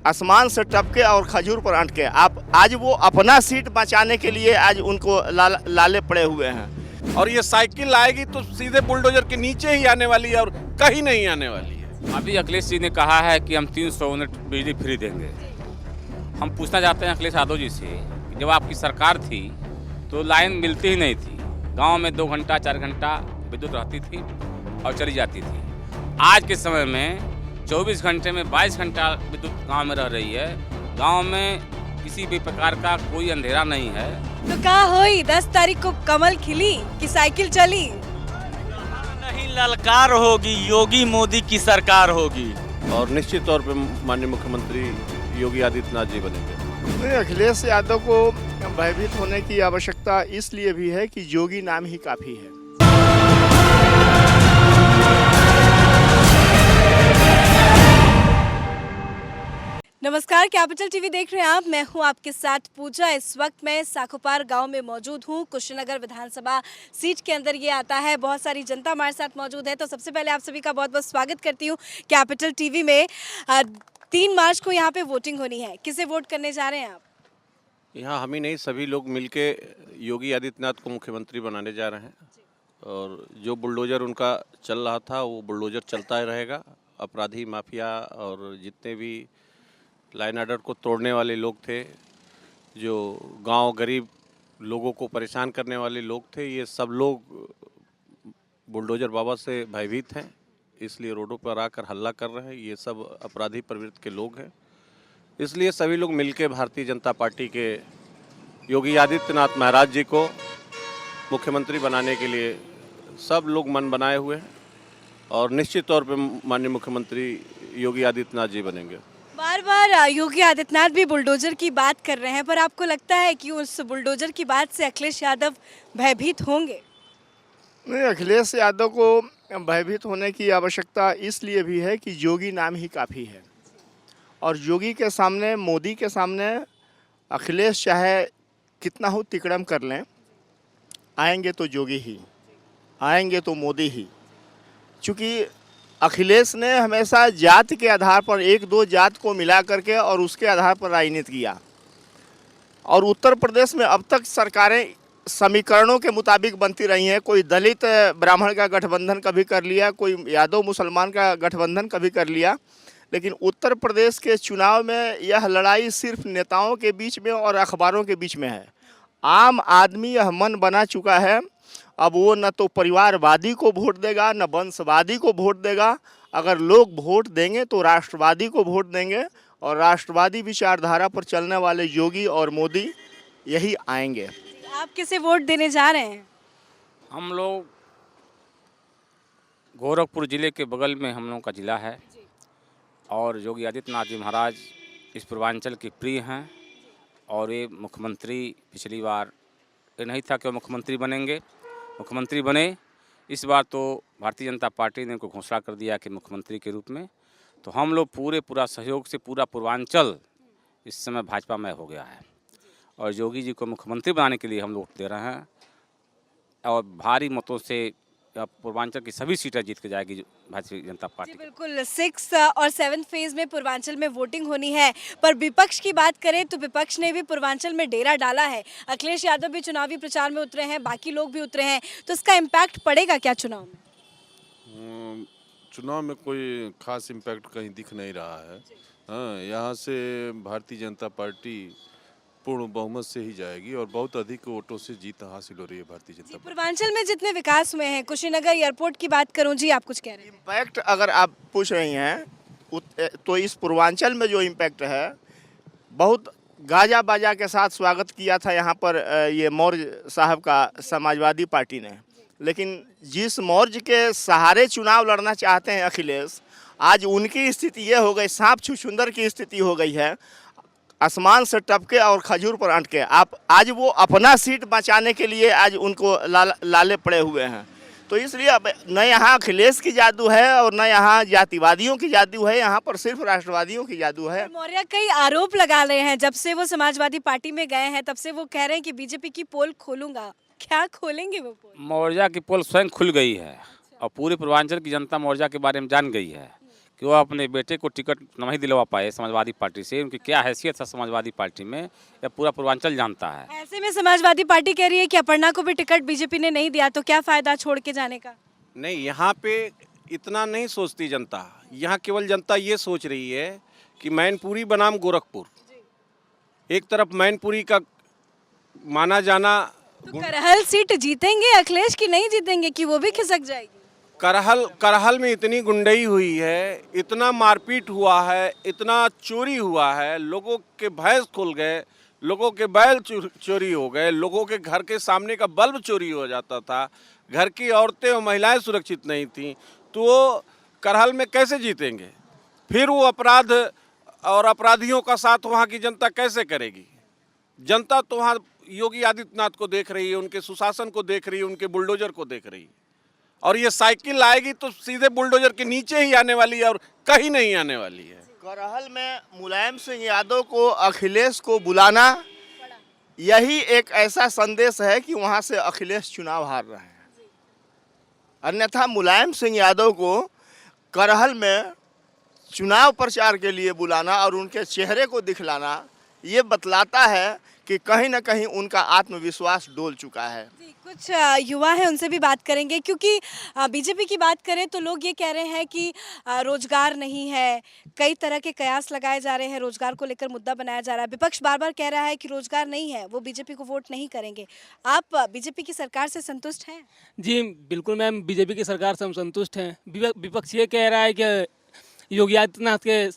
आसमान से टपके और खजूर पर अटके। आप आज वो अपना सीट बचाने के लिए आज उनको लाले पड़े हुए हैं। और ये साइकिल आएगी तो सीधे बुलडोजर के नीचे ही आने वाली है और कहीं नहीं आने वाली है। अभी अखिलेश जी ने कहा है कि हम 300 यूनिट बिजली फ्री देंगे। हम पूछना चाहते हैं अखिलेश यादव जी से कि जब आपकी सरकार थी तो लाइन मिलती ही नहीं थी। गांव में 2 घंटा 4 घंटा विद्युत रहती थी और चली जाती थी। आज के समय में 24 घंटे में 22 घंटा विद्युत गांव में रह रही है। गांव में किसी भी प्रकार का कोई अंधेरा नहीं है। तो कहा होई 10 तारीख को कमल खिली कि साइकिल चली? नहीं, ललकार होगी, योगी मोदी की सरकार होगी। और निश्चित तौर पे माननीय मुख्यमंत्री योगी आदित्यनाथ जी बनेंगे। अखिलेश यादव को भयभीत होने की आवश्यकता इसलिए भी है कि योगी नाम ही काफ़ी है। नमस्कार, कैपिटल टीवी देख रहे हैं आप। मैं हूं आपके साथ पूजा। इस वक्त मैं साखोपार गांव में मौजूद हूं। कुशीनगर विधानसभा सीट के अंदर ये आता है। बहुत सारी जनता हमारे साथ मौजूद है। तो सबसे पहले आप सभी का बहुत बहुत स्वागत करती हूं कैपिटल टीवी में। 3 मार्च को यहाँ पे वोटिंग होनी है। किसे वोट करने जा रहे हैं आप? यहाँ हम ही नहीं, सभी लोग मिलके योगी आदित्यनाथ को मुख्यमंत्री बनाने जा रहे हैं। और जो बुलडोजर उनका चल रहा था वो बुलडोजर चलता ही रहेगा। अपराधी माफिया और जितने भी लाइन ऑर्डर को तोड़ने वाले लोग थे, जो गांव गरीब लोगों को परेशान करने वाले लोग थे, ये सब लोग बुलडोजर बाबा से भयभीत हैं, इसलिए रोडों पर आकर हल्ला कर रहे हैं। ये सब अपराधी प्रवृत्ति के लोग हैं। इसलिए सभी लोग मिलकर भारतीय जनता पार्टी के योगी आदित्यनाथ महाराज जी को मुख्यमंत्री बनाने के लिए सब लोग मन बनाए हुए हैं। और निश्चित तौर पर माननीय मुख्यमंत्री योगी आदित्यनाथ जी बनेंगे। बार बार योगी आदित्यनाथ भी बुलडोजर की बात कर रहे हैं, पर आपको लगता है कि उस बुलडोजर की बात से अखिलेश यादव भयभीत होंगे? नहीं, अखिलेश यादव को भयभीत होने की आवश्यकता इसलिए भी है कि योगी नाम ही काफ़ी है। और योगी के सामने, मोदी के सामने अखिलेश चाहे कितना हो तिकड़म कर लें, आएंगे तो योगी ही, आएंगे तो मोदी ही। चूँकि अखिलेश ने हमेशा जात के आधार पर 1-2 जात को मिला करके और उसके आधार पर राजनीति किया। और उत्तर प्रदेश में अब तक सरकारें समीकरणों के मुताबिक बनती रही हैं। कोई दलित ब्राह्मण का गठबंधन कभी कर लिया, कोई यादव मुसलमान का गठबंधन कभी कर लिया। लेकिन उत्तर प्रदेश के चुनाव में यह लड़ाई सिर्फ नेताओं के बीच में और अखबारों के बीच में है। आम आदमी यह मन बना चुका है, अब वो न तो परिवारवादी को वोट देगा न वंशवादी को वोट देगा। अगर लोग वोट देंगे तो राष्ट्रवादी को वोट देंगे, और राष्ट्रवादी विचारधारा पर चलने वाले योगी और मोदी यही आएंगे। आप किसे वोट देने जा रहे हैं? हम लोग गोरखपुर ज़िले के बगल में हम लोगों का ज़िला है और योगी आदित्यनाथ जी महाराज इस पूर्वांचल के प्रिय हैं। और ये मुख्यमंत्री पिछली बार ये नहीं था कि वो मुख्यमंत्री बनेंगे, मुख्यमंत्री बने। इस बार तो भारतीय जनता पार्टी ने उनको घोषणा कर दिया कि मुख्यमंत्री के रूप में। तो हम लोग पूरा सहयोग से पूरा पूर्वांचल इस समय भाजपामय हो गया है और योगी जी को मुख्यमंत्री बनाने के लिए हम लोग दे रहे हैं। और भारी मतों से पूर्वांचल की सभी सीटें जीत के जाएगी भारतीय जनता पार्टी। बिल्कुल 6 और 7 फेज में पूर्वांचल में वोटिंग होनी है। पर विपक्ष की बात करें तो विपक्ष ने भी पूर्वांचल में डेरा डाला है। अखिलेश यादव भी चुनावी प्रचार में उतरे हैं, बाकी लोग भी उतरे हैं। तो इसका इम्पैक्ट पड़ेगा क्या चुनाव में? चुनाव में कोई खास इम्पैक्ट कहीं दिख नहीं रहा है। हाँ, यहाँ से भारतीय जनता पार्टी पूर्ण बहुमत से ही जाएगी और बहुत अधिक वोटों से जीत हासिल हो रही है भारतीय जनता पार्टी। पूर्वांचल में जितने विकास हुए हैं, कुशीनगर एयरपोर्ट की बात करूं जी, आप कुछ कह रहे हैं? इम्पैक्ट अगर आप पूछ रही हैं तो इस पूर्वांचल में जो इम्पैक्ट है, बहुत गाजा बाजा के साथ स्वागत किया था यहाँ पर ये मौर्य साहब का समाजवादी पार्टी ने। लेकिन जिस मौर्य के सहारे चुनाव लड़ना चाहते हैं अखिलेश, आज उनकी स्थिति ये हो गई, सांप छुछुंदर की स्थिति हो गई है। आसमान से टपके और खजूर पर अटके। आप आज वो अपना सीट बचाने के लिए आज उनको लाले पड़े हुए हैं। तो इसलिए अब न यहाँ अखिलेश की जादू है और न यहाँ जातिवादियों की जादू है, यहाँ पर सिर्फ राष्ट्रवादियों की जादू है। मौर्य कई आरोप लगा रहे हैं, जब से वो समाजवादी पार्टी में गए हैं तब से वो कह रहे हैं कि बीजेपी की पोल खोलूंगा। क्या खोलेंगे वो पोल? मौर्य की पोल स्वयं खुल गई है और पूरे पूर्वांचल की जनता मौर्य के बारे में जान गई है कि वो अपने बेटे को टिकट नहीं दिलवा पाए समाजवादी पार्टी से। उनकी क्या हैसियत है समाजवादी पार्टी में, यह पूरा पूर्वांचल जानता है। ऐसे में समाजवादी पार्टी कह रही है कि अपर्णा को भी टिकट बीजेपी ने नहीं दिया, तो क्या फायदा छोड़ के जाने का? नहीं, यहाँ पे इतना नहीं सोचती जनता। यहाँ केवल जनता ये सोच रही है कि मैनपुरी बनाम गोरखपुर। एक तरफ मैनपुरी का माना जाना, तो करहल सीट जीतेंगे अखिलेश की नहीं जीतेंगे कि वो भी खिसक जाएगी? करहल में इतनी गुंडई हुई है, इतना मारपीट हुआ है, इतना चोरी हुआ है, लोगों के भैंस खुल गए, लोगों के बैल चोरी हो गए, लोगों के घर के सामने का बल्ब चोरी हो जाता था, घर की औरतें और महिलाएं सुरक्षित नहीं थीं, तो वो करहल में कैसे जीतेंगे? फिर वो अपराध और अपराधियों का साथ वहाँ की जनता कैसे करेगी? जनता तो वहाँ योगी आदित्यनाथ को देख रही है, उनके सुशासन को देख रही है, उनके बुलडोजर को देख रही है। और ये साइकिल आएगी तो सीधे बुलडोजर के नीचे ही आने वाली है और कहीं नहीं आने वाली है। करहल में मुलायम सिंह यादव को अखिलेश को बुलाना, यही एक ऐसा संदेश है कि वहां से अखिलेश चुनाव हार रहे हैं। अन्यथा मुलायम सिंह यादव को करहल में चुनाव प्रचार के लिए बुलाना और उनके चेहरे को दिखलाना, ये बतलाता है कि कहीं ना कहीं उनका आत्मविश्वास डोल चुका है। कुछ युवा हैं, उनसे भी बात करेंगे, क्योंकि बीजेपी की बात करें तो लोग ये कह रहे हैं कि रोजगार नहीं है, कई तरह के कयास लगाए जा रहे हैं, रोजगार को लेकर मुद्दा बनाया जा रहा है। विपक्ष बार बार कह रहा है कि रोजगार नहीं है, वो बीजेपी को वोट नहीं करेंगे। आप बीजेपी की सरकार से संतुष्ट हैं? जी बिल्कुल मैम, बीजेपी की सरकार से हम संतुष्ट हैं। विपक्ष ये कह रहा है कि योगी आदित्यनाथ के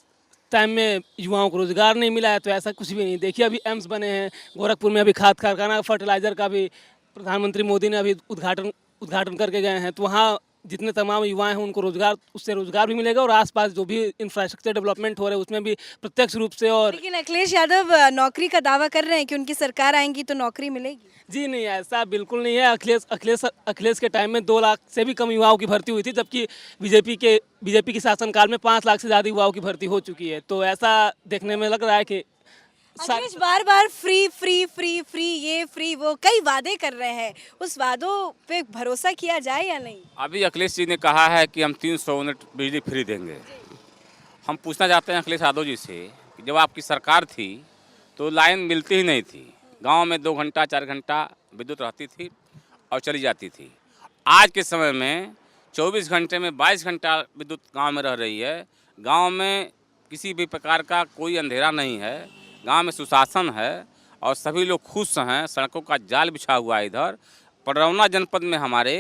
टाइम में युवाओं को रोजगार नहीं मिला है, तो ऐसा कुछ भी नहीं। देखिए अभी एम्स बने हैं गोरखपुर में, अभी खाद कारखाना फर्टिलाइजर का भी प्रधानमंत्री मोदी ने अभी उद्घाटन करके गए हैं, तो वहाँ जितने तमाम युवा हैं उनको रोजगार, उससे रोजगार भी मिलेगा और आसपास जो भी इंफ्रास्ट्रक्चर डेवलपमेंट हो रहे हैं उसमें भी प्रत्यक्ष रूप से। और लेकिन अखिलेश यादव नौकरी का दावा कर रहे हैं कि उनकी सरकार आएंगी तो नौकरी मिलेगी। जी नहीं, ऐसा बिल्कुल नहीं है। अखिलेश के टाइम में 2 लाख से भी कम युवाओं की भर्ती हुई थी, जबकि बीजेपी के शासनकाल में 5 लाख से ज़्यादा युवाओं की भर्ती हो चुकी है। तो ऐसा देखने में लग रहा है कि अखिलेश बार बार फ्री फ्री फ्री फ्री, ये फ्री वो, कई वादे कर रहे हैं, उस वादों पे भरोसा किया जाए या नहीं? अभी अखिलेश जी ने कहा है कि हम 300 यूनिट बिजली फ्री देंगे। हम पूछना चाहते हैं अखिलेश यादव जी से कि जब आपकी सरकार थी तो लाइन मिलती ही नहीं थी, गांव में 2 घंटा 4 घंटा विद्युत रहती थी और चली जाती थी। आज के समय में 24 घंटे में 22 घंटा विद्युत गांव में रह रही है। गांव में किसी भी प्रकार का कोई अंधेरा नहीं है, गांव में सुशासन है और सभी लोग खुश हैं। सड़कों का जाल बिछा हुआ है। इधर पडरौना जनपद में हमारे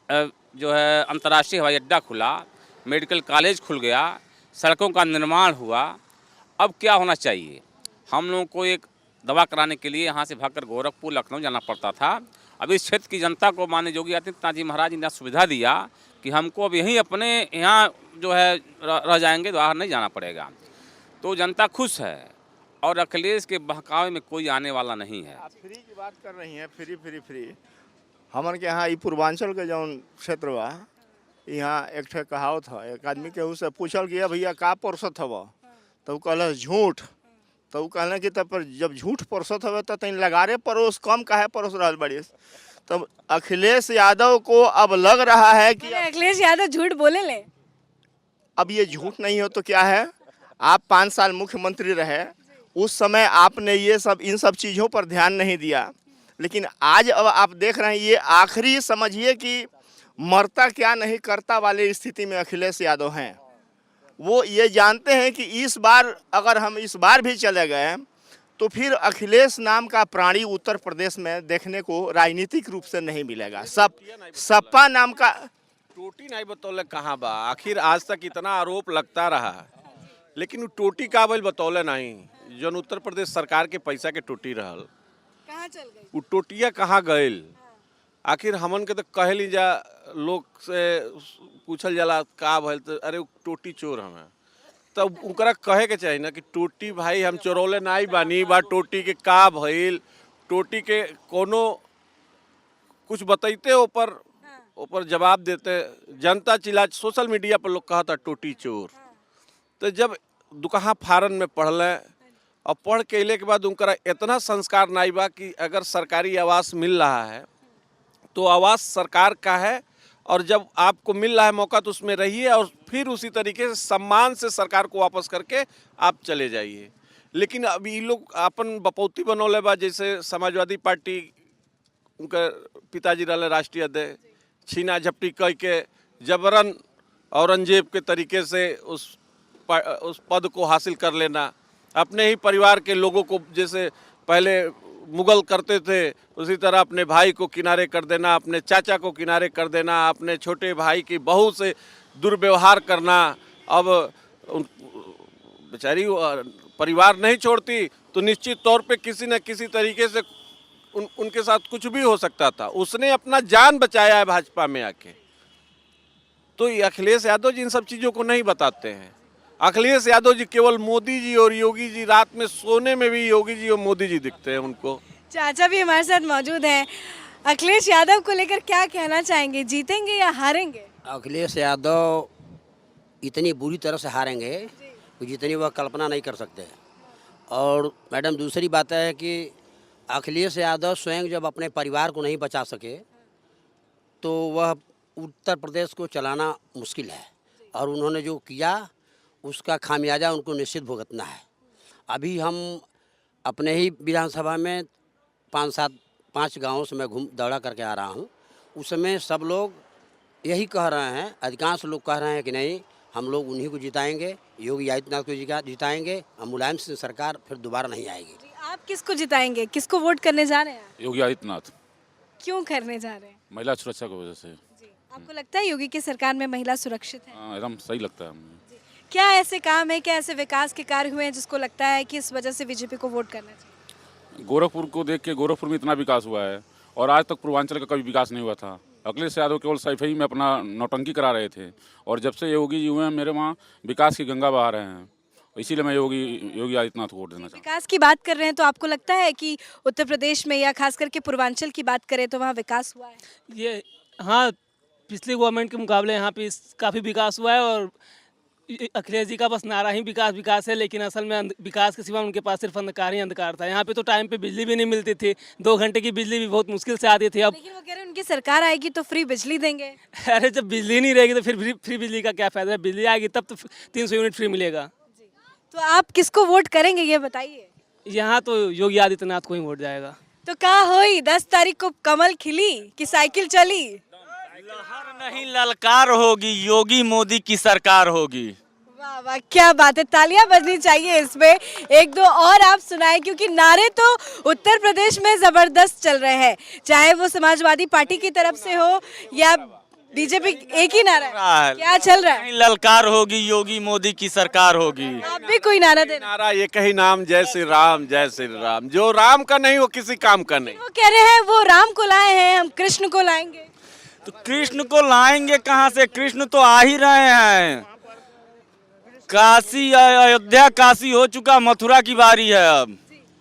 जो है अंतर्राष्ट्रीय हवाई अड्डा खुला, मेडिकल कॉलेज खुल गया, सड़कों का निर्माण हुआ। अब क्या होना चाहिए? हम लोगों को एक दवा कराने के लिए यहाँ से भागकर गोरखपुर लखनऊ जाना पड़ता था। अब इस क्षेत्र की जनता को माननीय योगी आदित्यनाथ जी महाराज ने सुविधा दिया कि हमको अब यहीं अपने यहाँ जो है रह जाएंगे, बाहर नहीं जाना पड़ेगा। तो जनता खुश है और अखिलेश के बहकावे में कोई आने वाला नहीं है। आप फ्री की बात कर रही हैं, फ्री फ्री फ्री। हमन के यहाँ पूर्वांचल के जौन क्षेत्र बा, यहाँ एक ठे कहावत है, एक आदमी के उससे पूछल कि भैया का परसत हव, तो कहल झूठ। तो वो कहना कि तब जब झूठ परसत हवे तो तीन लगारे परोस कम काहे परोस रहा बड़ी। तब अखिलेश यादव को अब लग रहा है कि अखिलेश यादव झूठ बोले ले। अब ये झूठ नहीं हो तो क्या है? आप 5 साल मुख्यमंत्री रहे, उस समय आपने इन सब चीज़ों पर ध्यान नहीं दिया, लेकिन आज अब आप देख रहे हैं ये आखिरी समझिए कि मरता क्या नहीं करता वाली स्थिति में अखिलेश यादव हैं। वो ये जानते हैं कि इस बार अगर हम इस बार भी चले गए तो फिर अखिलेश नाम का प्राणी उत्तर प्रदेश में देखने को राजनीतिक रूप से नहीं मिलेगा। सपा नाम का टोटी नहीं बतौले कहाँ बा? आखिर आज तक इतना आरोप लगता रहा, लेकिन वो टोटी का बोल बतौले नहीं। जौन उत्तर प्रदेश सरकार के पैसा के टोटी रहल, कहाँ चल गई? वो टोटिया कहाँ गइल? आखिर हमन के तो कहली जा, लोग से पूछल जाला का भइल, तो अरे टोटी चोर हमें। तब उनकरा कहे के चाहिए ना कि टोटी भाई हम चोरौले नहीं बानी बा, टोटी के का भइल, टोटी के कोनो कुछ बतैते ऊपर जवाब देते। जनता चिल्ला, सोशल मीडिया पर लोग कहता टोटी चोर। तो जब दुकहा फारन में पढ़ले और पढ़ के अले के बाद उनका इतना संस्कार नहीं बा कि अगर सरकारी आवास मिल रहा है तो आवास सरकार का है और जब आपको मिल रहा है मौका तो उसमें रहिए और फिर उसी तरीके से सम्मान से सरकार को वापस करके आप चले जाइए। लेकिन अब ये लोग अपन बपौती बनौले बा, जैसे समाजवादी पार्टी उनका पिताजी रहे राष्ट्रीय अध्यक्ष, छीना झपटी कह के जबरन औरंगजेब के तरीके से उस पद को हासिल कर लेना, अपने ही परिवार के लोगों को जैसे पहले मुगल करते थे उसी तरह अपने भाई को किनारे कर देना, अपने चाचा को किनारे कर देना, अपने छोटे भाई की बहू से दुर्व्यवहार करना। अब बेचारी परिवार नहीं छोड़ती तो निश्चित तौर पे किसी न किसी तरीके से उनके साथ कुछ भी हो सकता था। उसने अपना जान बचाया है भाजपा में आके। तो ये अखिलेश यादव जी इन सब चीज़ों को नहीं बताते हैं। अखिलेश यादव जी केवल मोदी जी और योगी जी, रात में सोने में भी योगी जी और मोदी जी दिखते हैं उनको। चाचा भी हमारे साथ मौजूद हैं। अखिलेश यादव को लेकर क्या कहना चाहेंगे, जीतेंगे या हारेंगे? अखिलेश यादव इतनी बुरी तरह से हारेंगे कि जितनी वह कल्पना नहीं कर सकते। और मैडम दूसरी बात है कि अखिलेश यादव स्वयं जब अपने परिवार को नहीं बचा सके तो वह उत्तर प्रदेश को चलाना मुश्किल है। और उन्होंने जो किया उसका खामियाजा उनको निश्चित भुगतना है। अभी हम अपने ही विधानसभा में 5 गाँवों से मैं दौड़ा करके आ रहा हूँ। उस समय सब लोग यही कह रहे हैं, अधिकांश लोग कह रहे हैं कि नहीं हम लोग उन्हीं को जिताएंगे, योगी आदित्यनाथ को जिताएंगे, हम मुलायम सिंह सरकार फिर दोबारा नहीं आएगी। आप किसको जिताएंगे, किसको वोट करने जा रहे हैं? योगी आदित्यनाथ। क्यों करने जा रहे हैं? महिला सुरक्षा की वजह से। जी, आपको लगता है योगी की सरकार में महिला सुरक्षित है? हाँ, एकदम सही लगता है हमें। क्या ऐसे काम है, क्या ऐसे विकास के कार्य हुए हैं जिसको लगता है कि इस वजह से बीजेपी को वोट करना चाहिए? गोरखपुर को देख के गोरखपुर में इतना विकास हुआ है और आज तक पूर्वांचल का कभी विकास नहीं हुआ था। अखिलेश यादव केवल सफाई में अपना नौटंकी करा रहे थे और जब से योगी जी हुए हैं मेरे वहाँ विकास की गंगा बहा रहे हैं। इसीलिए मैं योगी आदित्यनाथ को वोट देना चाहता हूँ। विकास की बात कर रहे हैं तो आपको लगता है कि उत्तर प्रदेश में या खास करके पूर्वांचल की बात करें तो वहाँ विकास हुआ है? ये हाँ, पिछले गवर्नमेंट के मुकाबले यहाँ पे काफ़ी विकास हुआ है और अखिलेश जी का बस नारा ही विकास विकास है, लेकिन असल में विकास के सिवा उनके पास सिर्फ अंधकार ही अंधकार था। यहाँ पे तो टाइम पे बिजली भी नहीं मिलती थी, 2 घंटे की बिजली भी बहुत मुश्किल से आती थी। अब लेकिन वो कह रहे हैं उनकी सरकार आएगी तो फ्री बिजली देंगे। अरे जब बिजली नहीं रहेगी तो फिर फ्री बिजली का क्या फ़ायदा है? बिजली आएगी तब तो 300 यूनिट फ्री मिलेगा। तो आप किसको वोट करेंगे ये बताइए? यहाँ तो योगी आदित्यनाथ को ही वोट जाएगा। तो कहाँ हुई 10 तारीख को कमल खिली कि साइकिल चली? लहर नहीं ललकार होगी, योगी मोदी की सरकार होगी। वाह वाह, क्या बात है, तालियां बजनी चाहिए इसमें। 1-2 और आप सुनाएं, क्योंकि नारे तो उत्तर प्रदेश में जबरदस्त चल रहे हैं, चाहे वो समाजवादी पार्टी की तरफ से हो या बीजेपी। एक ही नारा है, क्या चल रहा है? नहीं ललकार होगी, योगी मोदी की सरकार होगी। आप भी कोई नारा देना। नारा एक ही नाम, जय श्री राम, जय श्री राम। जो राम का नहीं वो किसी काम का नहीं। वो कह रहे हैं वो राम को लाए हैं, हम कृष्ण को लाएंगे। तो कृष्ण को लाएंगे कहाँ से? कृष्ण तो आ ही रहे हैं। काशी अयोध्या काशी हो चुका, मथुरा की बारी है अब।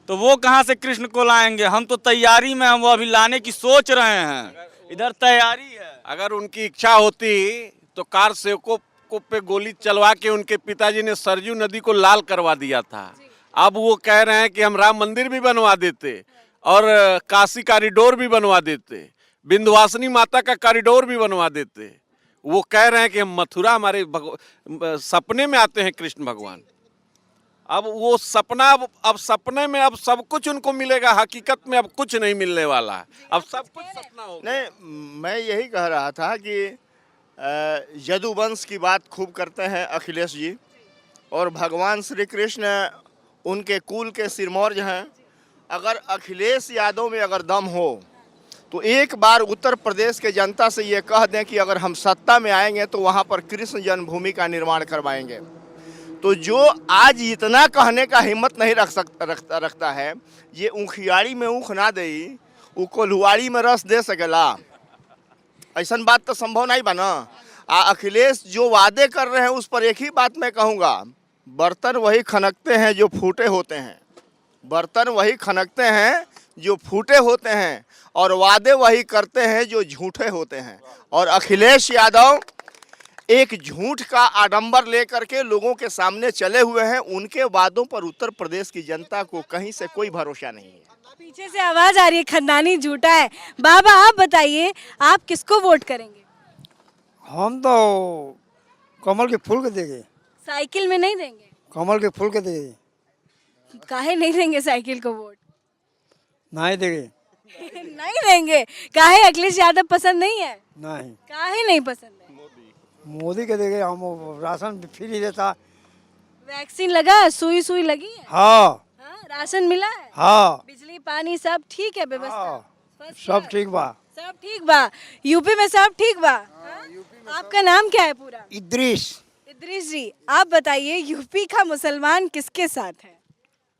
तो वो कहाँ से कृष्ण को लाएंगे? हम तो तैयारी में, हम वो अभी लाने की सोच रहे हैं, इधर तैयारी है। अगर उनकी इच्छा होती तो कार सेवकों को पे गोली चलवा के उनके पिताजी ने सरजू नदी को लाल करवा दिया था। अब वो कह रहे हैं कि हम राम मंदिर भी बनवा देते और काशी कॉरिडोर भी बनवा देते, विंध्यवासिनी माता का कॉरिडोर भी बनवा देते। वो कह रहे हैं कि हम मथुरा, हमारे सपने में आते हैं कृष्ण भगवान। अब वो सपना, अब सपने में अब सब कुछ उनको मिलेगा, हकीकत में अब कुछ नहीं मिलने वाला है, अब सब कुछ सपना होगा। नहीं, मैं यही कह रहा था कि यदुवंश की बात खूब करते हैं अखिलेश जी, और भगवान श्री कृष्ण उनके कुल के सिरमौर हैं। अगर अखिलेश यादव में अगर दम हो तो एक बार उत्तर प्रदेश के जनता से ये कह दें कि अगर हम सत्ता में आएंगे तो वहाँ पर कृष्ण जन्मभूमि का निर्माण करवाएंगे। तो जो आज इतना कहने का हिम्मत नहीं रखता है, ये ऊखियाड़ी में ऊख ना दे, वो कोल्हुआड़ी में रस दे सकेला? ऐसा बात तो संभव नहीं बना। अखिलेश जो वादे कर रहे हैं उस पर एक ही बात मैं कहूँगा, बर्तन वही खनकते हैं जो फूटे होते हैं, बर्तन वही खनकते हैं जो फूटे होते हैं, और वादे वही करते हैं जो झूठे होते हैं। और अखिलेश यादव एक झूठ का आडंबर लेकर के लोगों के सामने चले हुए हैं। उनके वादों पर उत्तर प्रदेश की जनता को कहीं से कोई भरोसा नहीं है। पीछे से आवाज आ रही है, खंदानी झूठा है। बाबा आप बताइए, आप किसको वोट करेंगे? हम तो कमल के फूल के देंगे, साइकिल में नहीं देंगे? कमल के फूल के देंगे, काहे नहीं देंगे साइकिल को वोट? नहीं देंगे, नहीं देंगे? काहे अखिलेश यादव पसंद नहीं है? नहीं काहे नहीं पसंद है? मोदी के देंगे। हम राशन फ्री देता। वैक्सीन लगा, सुई सुई लगी है? हाँ हाँ, राशन मिला है? हाँ बिजली पानी सब ठीक है व्यवस्था? हाँ, फर्स्ट सब क्लास? ठीक बा। सब ठीक बा? यूपी में सब ठीक बा? हाँ? आपका नाम क्या है पूरा? इद्रिस। इद्रिस जी, आप बताइए यूपी का मुसलमान किसके साथ है?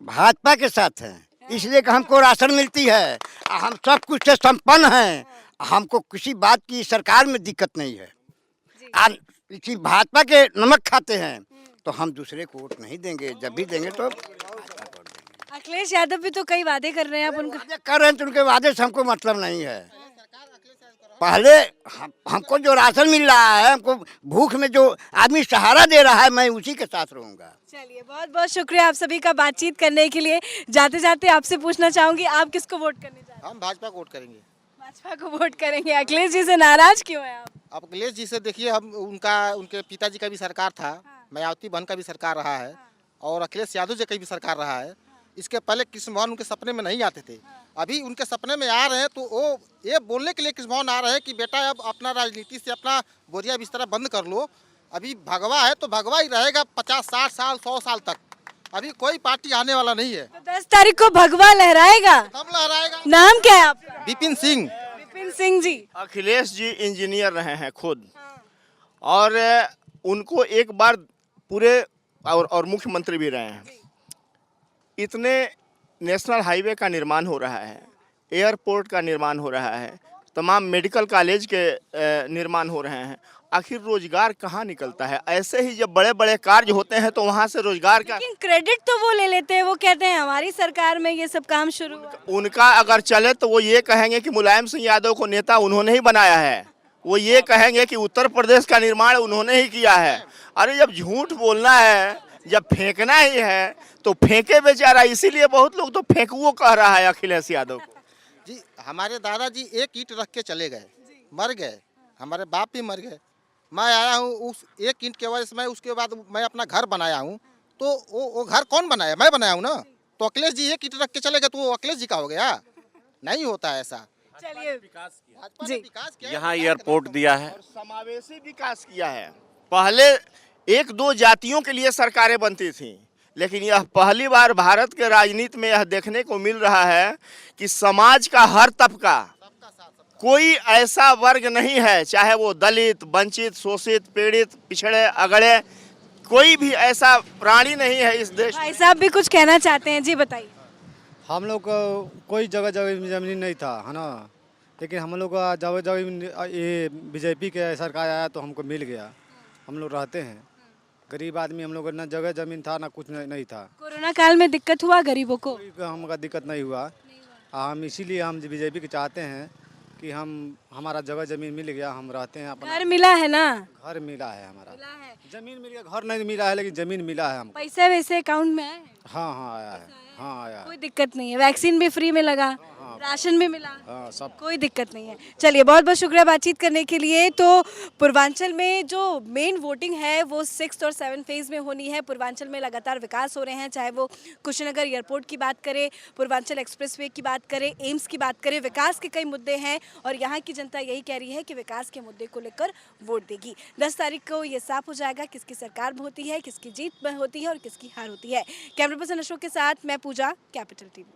भाजपा के साथ है, इसलिए कि हमको राशन मिलती है, हम सब कुछ से संपन्न हैं, हमको किसी बात की सरकार में दिक्कत नहीं है। इसी भाजपा के नमक खाते हैं तो हम दूसरे को वोट नहीं देंगे, जब भी देंगे तो अखिलेश यादव भी तो कई वादे कर रहे हैं, आप उनका वादे कर रहे हैं तो उनके वादे से हमको मतलब नहीं है। पहले हमको जो राशन मिल रहा है, हमको भूख में जो आदमी सहारा दे रहा है, मैं उसी के साथ रहूंगा। चलिए, बहुत बहुत शुक्रिया आप सभी का बातचीत करने के लिए। जाते जाते आपसे पूछना चाहूंगी, आप किसको वोट करने जा रहे हैं? हम भाजपा को वोट करेंगे। भाजपा को वोट करेंगे। अखिलेश जी से नाराज क्यों है आप? अब अखिलेश जी से देखिए, हम उनके पिताजी का भी सरकार था, मायावती बहन का भी सरकार रहा है, और अखिलेश यादव जी का भी सरकार रहा है। इसके पहले कृष्ण मोहन उनके सपने में नहीं आते थे, अभी उनके सपने में आ रहे हैं, तो वो ये बोलने के लिए कृष्ण मोहन आ रहे हैं कि बेटा अब अपना राजनीति से अपना बोरिया बिस्तरा बंद कर लो। अभी भगवा है तो भगवा ही रहेगा 50-60 साल 100 साल तक। अभी कोई पार्टी आने वाला नहीं है। तो 10 तारीख को भगवा लहराएगा? हम लहराएगा। नाम क्या है आपका? विपिन सिंह। विपिन सिंह जी। अखिलेश जी इंजीनियर रहे हैं खुद, और उनको एक बार पूरे और मुख्यमंत्री भी रहे हैं। इतने नेशनल हाईवे का निर्माण हो रहा है, एयरपोर्ट का निर्माण हो रहा है, तमाम मेडिकल कॉलेज के निर्माण हो रहे हैं, आखिर रोजगार कहाँ निकलता है? ऐसे ही जब बड़े बड़े कार्य होते हैं तो वहाँ से रोजगार का, लेकिन क्रेडिट तो वो ले लेते हैं, वो कहते हैं हमारी सरकार में ये सब काम शुरू हुआ। उनका अगर चले तो वो ये कहेंगे कि मुलायम सिंह यादव को नेता उन्होंने ही बनाया है, वो ये कहेंगे कि उत्तर प्रदेश का निर्माण उन्होंने ही किया है। अरे जब झूठ बोलना है, जब फेंकना ही है तो फेंके बेचारा, इसीलिए बहुत लोग तो फेंकुओ कह रहा है अखिलेश यादव को। जी, हमारे दादाजी एक ईंट रख के चले गए, मर गए, हमारे बाप भी मर गए। मैं आया हूँ उस एक ईंट के वजह से, मैं उसके बाद मैं अपना घर बनाया हूँ, तो वो घर कौन बनाया? मैं बनाया हूँ ना। तो अखिलेश जी एक ईंट रख के चले गए तो वो अखिलेश जी का हो गया? नहीं होता है ऐसा। चलिए भाजपा ने विकास किया है। यहाँ एयरपोर्ट दिया है, समावेशी विकास किया है। पहले 1-2 जातियों के लिए सरकारें बनती थीं, लेकिन यह पहली बार भारत के राजनीति में यह देखने को मिल रहा है कि समाज का हर तबका, कोई ऐसा वर्ग नहीं है, चाहे वो दलित, वंचित, शोषित, पीड़ित, पिछड़े, अगड़े, कोई भी ऐसा प्राणी नहीं है इस देश। भाई साहब भी कुछ कहना चाहते हैं, जी बताइए। हम लोग को कोई जगह जमीन नहीं था, है ना, लेकिन हम लोग का जगह ये बीजेपी के सरकार आया तो हमको मिल गया। हम लोग रहते हैं, गरीब आदमी, हम लोग ना जगह जमीन था ना कुछ नहीं था। कोरोना काल में दिक्कत हुआ गरीबों को? कोई हमका दिक्कत नहीं हुआ। हम इसीलिए हम बीजेपी के चाहते हैं कि हमारा जगह जमीन मिल गया, हम रहते हैं अपना। घर मिला है ना? घर मिला है, हमारा मिला है। जमीन मिल गया, घर नहीं मिला है लेकिन जमीन मिला है हमको। पैसे वैसे अकाउंट में आए? हाँ आया है, हाँ आया है। कोई दिक्कत नहीं है, वैक्सीन भी फ्री में लगा, राशन भी मिला, हाँ सब। कोई दिक्कत नहीं है। चलिए, बहुत बहुत शुक्रिया बातचीत करने के लिए। तो पूर्वांचल में जो मेन वोटिंग है वो 6th और 7th फेज में होनी है। पूर्वांचल में लगातार विकास हो रहे हैं, चाहे वो कुशीनगर एयरपोर्ट की बात करें, पूर्वांचल एक्सप्रेसवे की बात करें, एम्स की बात करें, विकास के कई मुद्दे हैं और यहाँ की जनता यही कह रही है कि विकास के मुद्दे को लेकर वोट देगी। 10 तारीख को ये साफ हो जाएगा किसकी सरकार होती है, किसकी जीत होती है और किसकी हार होती है। कैमरा पर्सन अशोक के साथ मैं पूजा, कैपिटल टीवी।